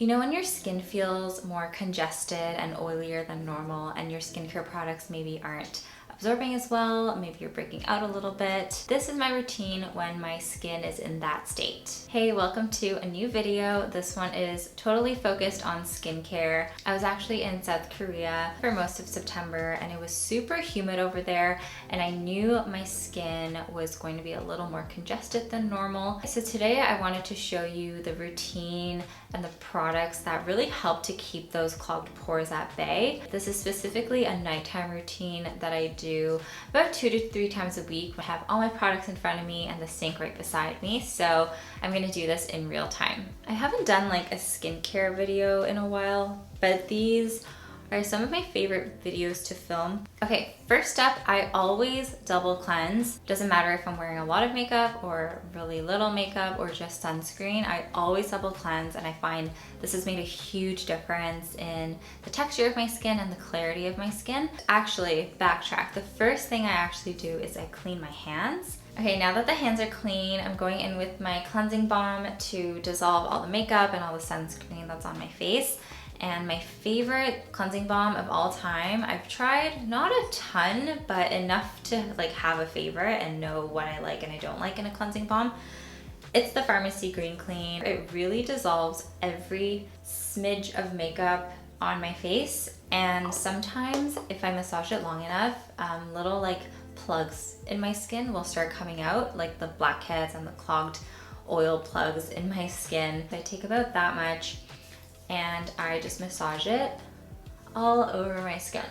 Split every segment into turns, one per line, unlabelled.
You know when your skin feels more congested and oilier than normal and your skincare products maybe aren't absorbing as well, maybe you're breaking out a little bit. This is my routine when my skin is in that state. Hey, welcome to a new video. This one is totally focused on skincare. I was actually in South Korea for most of September and it was super humid over there and I knew my skin was going to be a little more congested than normal. So today I wanted to show you the routine and the products that really help to keep those clogged pores at bay. This is specifically a nighttime routine that I do about 2 to 3 times a week. I have all my products in front of me and the sink right beside me, so I'm gonna do this in real time. I haven't done like a skincare video in a while, but these are some of my favorite videos to film. Okay, first up, I always double cleanse. Doesn't matter if I'm wearing a lot of makeup or really little makeup or just sunscreen, I always double cleanse and I find this has made a huge difference in the texture of my skin and the clarity of my skin. Actually, backtrack. The first thing I actually do is I clean my hands. Okay, now that the hands are clean, I'm going in with my cleansing balm to dissolve all the makeup and all the sunscreen that's on my face. And my favorite cleansing balm of all time, I've tried not a ton, but enough to like have a favorite and know what I like and I don't like in a cleansing balm. It's the Pharmacy Green Clean. It really dissolves every smidge of makeup on my face. And sometimes if I massage it long enough, little like plugs in my skin will start coming out, like the blackheads and the clogged oil plugs in my skin. I take about that much and I just massage it all over my skin.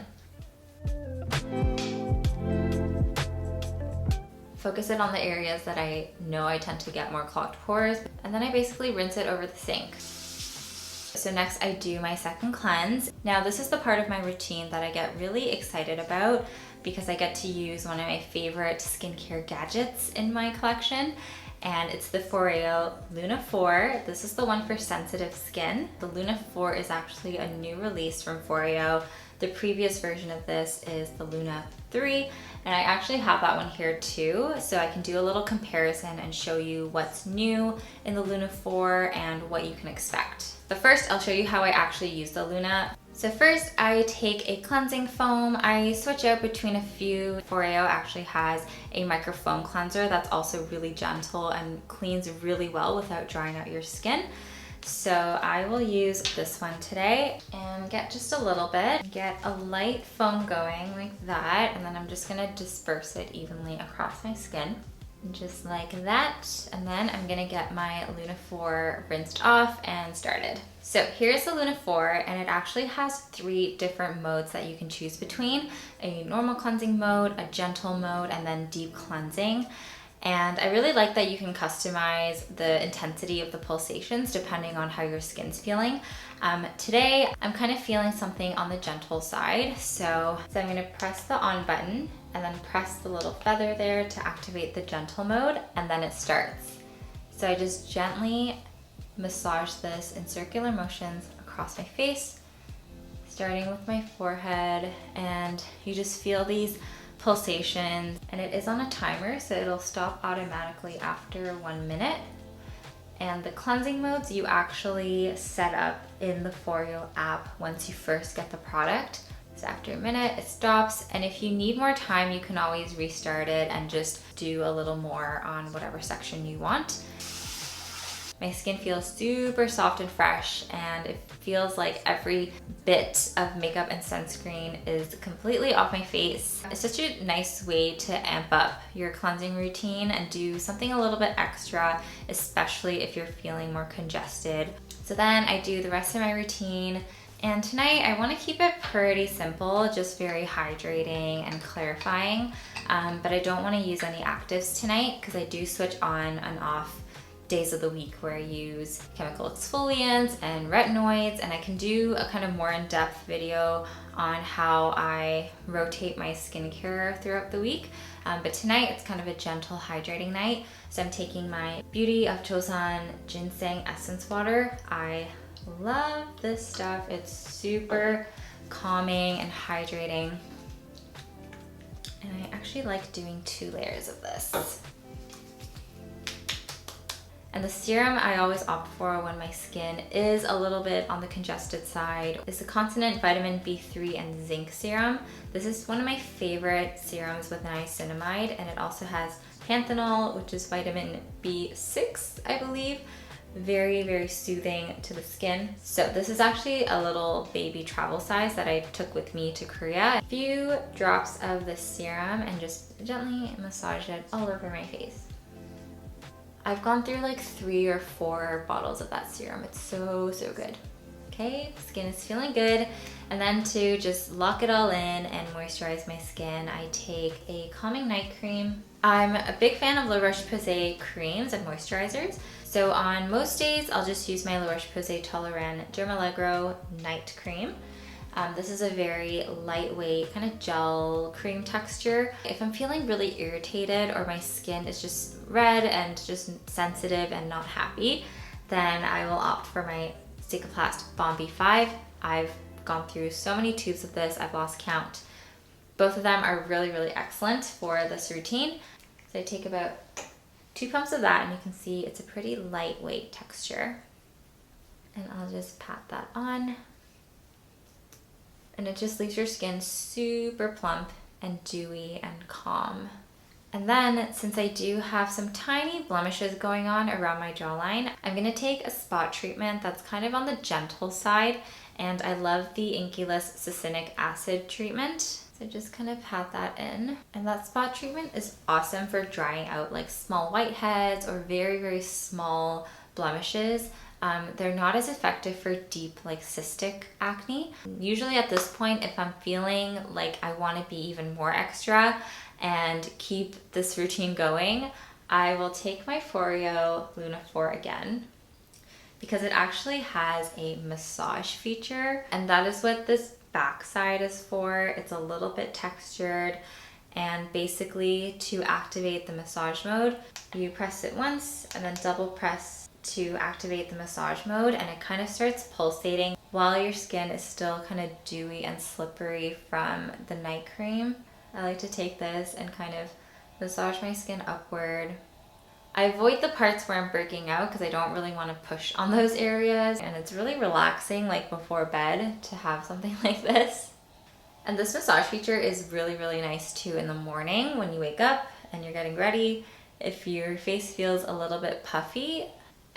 Focus it on the areas that I know I tend to get more clogged pores, and then I basically rinse it over the sink. So next I do my second cleanse. Now this is the part of my routine that I get really excited about because I get to use one of my favorite skincare gadgets in my collection, and it's the FOREO LUNA 4. This is the one for sensitive skin. The LUNA 4 is actually a new release from FOREO. The previous version of this is the LUNA 3, and I actually have that one here too, so I can do a little comparison and show you what's new in the LUNA 4 and what you can expect. But first, I'll show you how I actually use the LUNA. So first, I take a cleansing foam. I switch out between a few. FOREO actually has a micro foam cleanser that's also really gentle and cleans really well without drying out your skin. So I will use this one today and get just a little bit. Get a light foam going like that, and then I'm just gonna disperse it evenly across my skin. Just like that, and then I'm gonna get my LUNA 4 rinsed off and started. So here's the LUNA 4, and it actually has 3 different modes that you can choose between: a normal cleansing mode, a gentle mode, and then deep cleansing. And I really like that you can customize the intensity of the pulsations depending on how your skin's feeling. Today, I'm kind of feeling something on the gentle side. So I'm gonna press the on button and then press the little feather there to activate the gentle mode, and then it starts. So I just gently massage this in circular motions across my face, starting with my forehead, and you just feel these pulsations, and it is on a timer, so it'll stop automatically after 1 minute. And the cleansing modes you actually set up in the FOREO app once you first get the product. So after a minute, it stops, and if you need more time, you can always restart it and just do a little more on whatever section you want. My skin feels super soft and fresh, and it feels like every bit of makeup and sunscreen is completely off my face. It's such a nice way to amp up your cleansing routine and do something a little bit extra, especially if you're feeling more congested. So then I do the rest of my routine, and tonight I want to keep it pretty simple, just very hydrating and clarifying, but I don't want to use any actives tonight because I do switch on and off days of the week where I use chemical exfoliants and retinoids, and I can do a kind of more in-depth video on how I rotate my skincare throughout the week. But tonight it's kind of a gentle hydrating night. So I'm taking my Beauty of Joseon Ginseng Essence Water. I love this stuff. It's super calming and hydrating. And I actually like doing 2 layers of this. And the serum I always opt for when my skin is a little bit on the congested side is the Continent Vitamin B3 and Zinc Serum. This is one of my favorite serums with niacinamide, and it also has panthenol, which is vitamin B6, I believe. Very, very soothing to the skin. So this is actually a little baby travel size that I took with me to Korea. A few drops of the serum and just gently massage it all over my face. I've gone through like 3 or 4 bottles of that serum. It's so, so good. Okay, skin is feeling good. And then to just lock it all in and moisturize my skin, I take a calming night cream. I'm a big fan of La Roche-Posay creams and moisturizers. So on most days, I'll just use my La Roche-Posay Tolérane Dermalegro night cream. This is a very lightweight kind of gel cream texture. If I'm feeling really irritated or my skin is just red and just sensitive and not happy, then I will opt for my Cicaplast Balm B5. I've gone through so many tubes of this, I've lost count. Both of them are really, really excellent for this routine. So I take about 2 pumps of that, and you can see it's a pretty lightweight texture. And I'll just pat that on. And it just leaves your skin super plump and dewy and calm. And then, since I do have some tiny blemishes going on around my jawline, I'm gonna take a spot treatment that's kind of on the gentle side, and I love the Inkyless Succinic Acid treatment. So just kind of pat that in. And that spot treatment is awesome for drying out like small whiteheads or very, very small blemishes. They're not as effective for deep like cystic acne. Usually at this point, if I'm feeling like I want to be even more extra and keep this routine going, I will take my FOREO LUNA 4 again, because it actually has a massage feature, and that is what this back side is for. It's a little bit textured, and basically to activate the massage mode, you press it once and then double press to activate the massage mode, and it kind of starts pulsating while your skin is still kind of dewy and slippery from the night cream. I like to take this and kind of massage my skin upward. I avoid the parts where I'm breaking out because I don't really want to push on those areas, and it's really relaxing like before bed to have something like this. And this massage feature is really, really nice too in the morning when you wake up and you're getting ready. If your face feels a little bit puffy.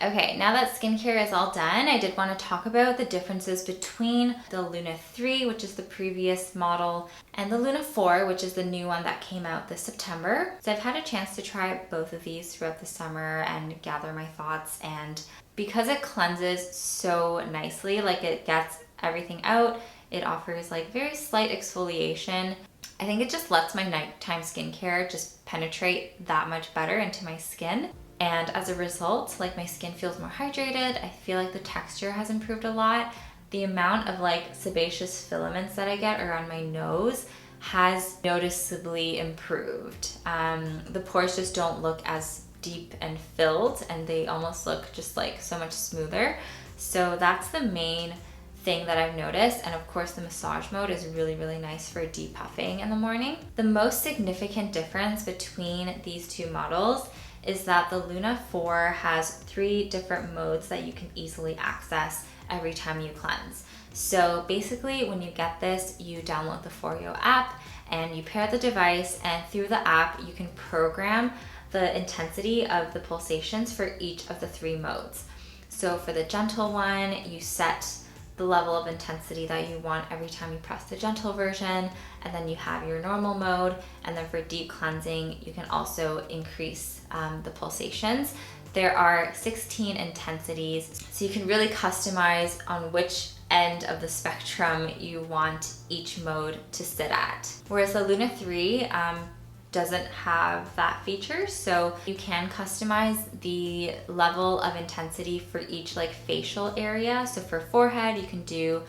Okay, now that skincare is all done, I did want to talk about the differences between the LUNA 3, which is the previous model, and the LUNA 4, which is the new one that came out this September. So I've had a chance to try both of these throughout the summer and gather my thoughts, and because it cleanses so nicely, like it gets everything out, it offers like very slight exfoliation. I think it just lets my nighttime skincare just penetrate that much better into my skin. And as a result, like my skin feels more hydrated. I feel like the texture has improved a lot. The amount of like sebaceous filaments that I get around my nose has noticeably improved. The pores just don't look as deep and filled, and they almost look just like so much smoother. So that's the main thing that I've noticed. And of course the massage mode is really, really nice for depuffing in the morning. The most significant difference between these two models is that the LUNA 4 has 3 different modes that you can easily access every time you cleanse. So basically when you get this, you download the FOREO app and you pair the device, and through the app you can program the intensity of the pulsations for each of the 3 modes. So for the gentle one, you set the level of intensity that you want every time you press the gentle version, and then you have your normal mode. And then for deep cleansing, you can also increase the pulsations. There are 16 intensities, so you can really customize on which end of the spectrum you want each mode to sit at. Whereas the LUNA 3 doesn't have that feature, so you can customize the level of intensity for each like facial area. So for forehead, you can do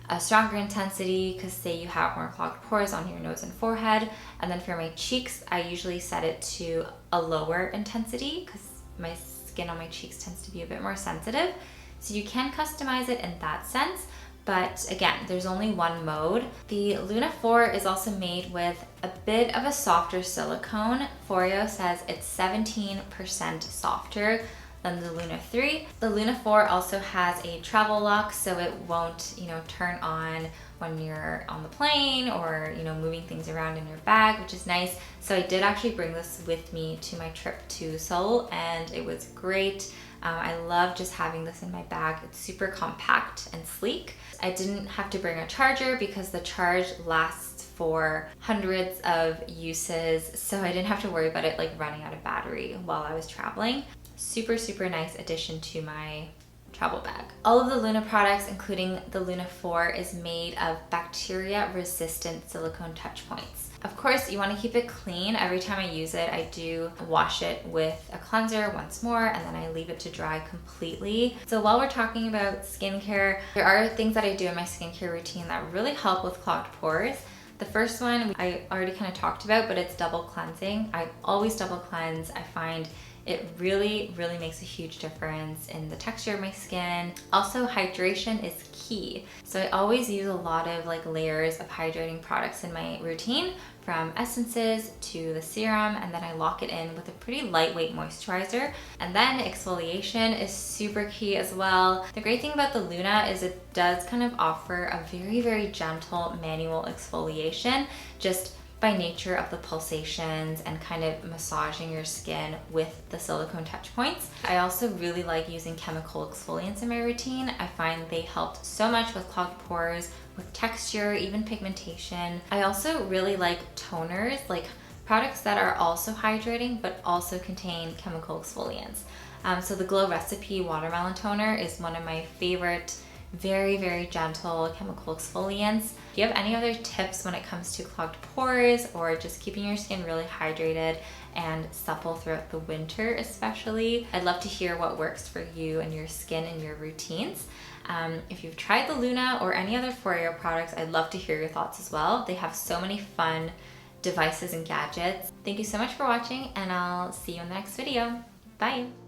a stronger intensity because say you have more clogged pores on your nose and forehead. And then for my cheeks, I usually set it to a lower intensity because my skin on my cheeks tends to be a bit more sensitive. So you can customize it in that sense. But again, there's only one mode. The LUNA 4 is also made with a bit of a softer silicone. FOREO says it's 17% softer than the Luna 3. The Luna 4 also has a travel lock, so it won't, turn on when you're on the plane or, moving things around in your bag, which is nice. So I did actually bring this with me to my trip to Seoul, and it was great. I love just having this in my bag. It's super compact and sleek. I didn't have to bring a charger because the charge lasts for hundreds of uses, so I didn't have to worry about it like running out of battery while I was traveling. Super, super nice addition to my travel bag. All of the Luna products, including the Luna 4, is made of bacteria-resistant silicone touch points. Of course, you want to keep it clean. Every time I use it, I do wash it with a cleanser once more, and then I leave it to dry completely. So while we're talking about skincare, there are things that I do in my skincare routine that really help with clogged pores. The first one I already kind of talked about, but it's double cleansing. I always double cleanse. I find it really, really makes a huge difference in the texture of my skin. Also, hydration is key. So I always use a lot of layers of hydrating products in my routine, from essences to the serum, and then I lock it in with a pretty lightweight moisturizer. And then exfoliation is super key as well. The great thing about the Luna is it does kind of offer a very, very gentle manual exfoliation, just by nature of the pulsations and kind of massaging your skin with the silicone touch points. I also really like using chemical exfoliants in my routine. I find they helped so much with clogged pores, with texture, even pigmentation. I also really like toners, like products that are also hydrating but also contain chemical exfoliants. So the Glow Recipe Watermelon Toner is one of my favorite very, very gentle chemical exfoliants. If you have any other tips when it comes to clogged pores or just keeping your skin really hydrated and supple throughout the winter especially, I'd love to hear what works for you and your skin and your routines. If you've tried the Luna or any other FOREO products, I'd love to hear your thoughts as well. They have so many fun devices and gadgets. Thank you so much for watching, and I'll see you in the next video. Bye!